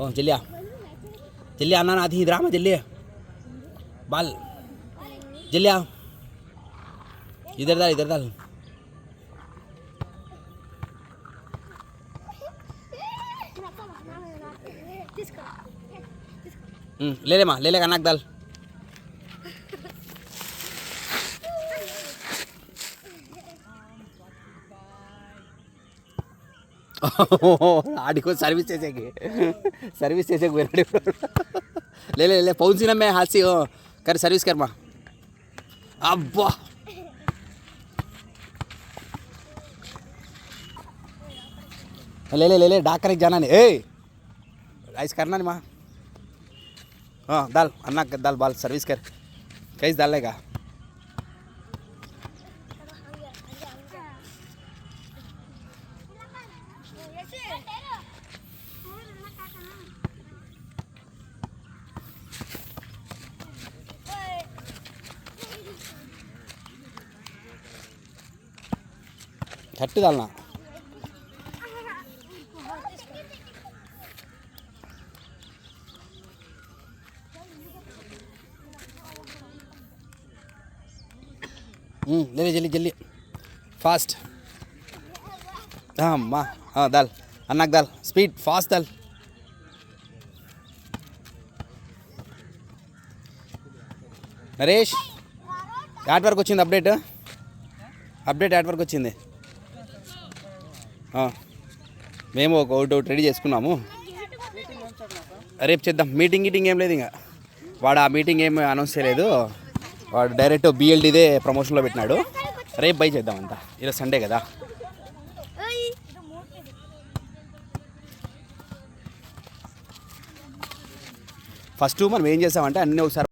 ओ जल्दी आ जल्दी आना ना आधी इधर आ मैं जल्दी बाल जल्दी आ इधर डाल ले ले माँ ले लेगा नाक डाल आड़ी को सर्विस वेराडी ले पौन सी ना मैं हाथ से कर सर्विस कर माँ अब्बा ले डाक कर जाना नहीं ए ऐसा करना नहीं माँ हाँ दाल अन्ना दाल बाल सर्विस कर कैसे डालेगा छट्टू डालना ले जल्दी जल्दी फास्ट हाँ माँ हाँ दाल अन्नाक दाल स्पीड फास्ट दाल नरेश యాడ్ వరకు వచ్చింది అప్డేట్ యాడ్ వరకు వచ్చింది మేము ఒకటి రెడీ చేసుకున్నాము రేపు చేద్దాం మీటింగ్ ఏం లేదు ఇంకా వాడు ఆ మీటింగ్ ఏం అనౌన్స్ చేయలేదు వాడు డైరెక్ట్ బిఎల్డీదే ప్రమోషన్లో పెట్టినాడు రేపు బై చేద్దాం అంతా ఈరోజు సండే కదా ఫస్ట్ మనం ఏం చేసామంటే అన్నీ ఒకసారి